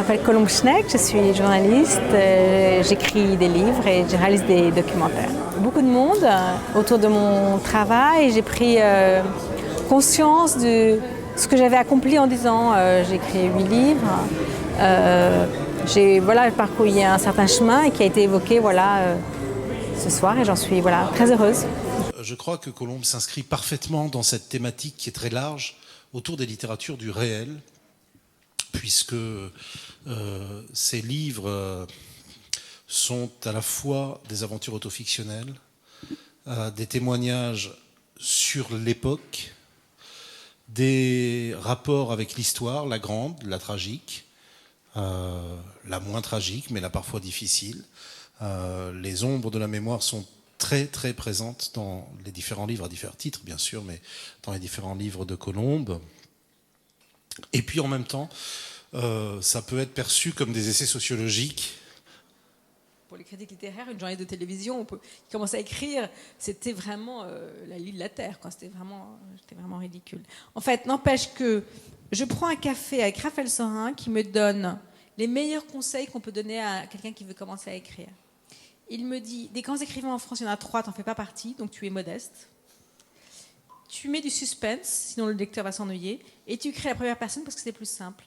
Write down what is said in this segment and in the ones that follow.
m'appelle Colombe Schneck, je suis journaliste, j'écris des livres et je réalise des documentaires. Beaucoup de monde autour de mon travail, j'ai pris conscience de ce que j'avais accompli en 10 ans. J'ai écrit 8 livres, j'ai parcouru un certain chemin et qui a été évoqué ce soir et j'en suis très heureuse. Je crois que Colombe s'inscrit parfaitement dans cette thématique qui est très large autour des littératures du réel, puisque ces livres sont à la fois des aventures autofictionnelles, des témoignages sur l'époque, des rapports avec l'histoire, la grande, la tragique, la moins tragique, mais la parfois difficile. Les ombres de la mémoire sont très très présentes dans les différents livres, à différents titres bien sûr, mais dans les différents livres de Colombe. Et puis en même temps, ça peut être perçu comme des essais sociologiques. Pour les critiques littéraires, une journée de télévision, qui commençait à écrire, c'était vraiment la lie de la terre, quoi. C'était vraiment ridicule. En fait, n'empêche que je prends un café avec Raphaël Sorin qui me donne les meilleurs conseils qu'on peut donner à quelqu'un qui veut commencer à écrire. Il me dit, des grands écrivains en France, il y en a 3, t'en fais pas partie, donc tu es modeste. Tu mets du suspense, sinon le lecteur va s'ennuyer, et tu crées la première personne parce que c'est plus simple.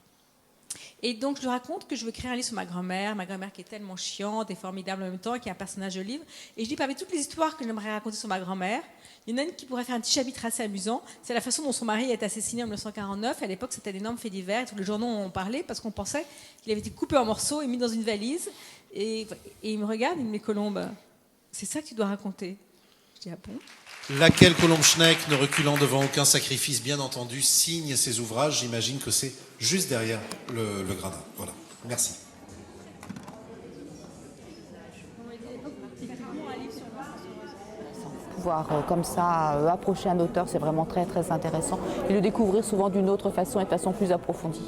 Et donc je lui raconte que je veux créer un livre sur ma grand-mère qui est tellement chiante et formidable en même temps, qui est un personnage de livre. Et je dis, parmi toutes les histoires que j'aimerais raconter sur ma grand-mère, il y en a une qui pourrait faire un petit chapitre assez amusant. C'est la façon dont son mari a été assassiné en 1949. À l'époque, c'était un énorme fait divers. Tous les journaux en parlaient parce qu'on pensait qu'il avait été coupé en morceaux et mis dans une valise. Et il me regarde, il me dit, Colombe, c'est ça que tu dois raconter. Je dis, ah bon ? Laquelle Colombe Schneck, ne reculant devant aucun sacrifice, bien entendu, signe ses ouvrages. J'imagine que c'est juste derrière le gradin. Voilà. Merci. Pouvoir comme ça approcher un auteur, c'est vraiment très très intéressant. Et le découvrir souvent d'une autre façon et de façon plus approfondie.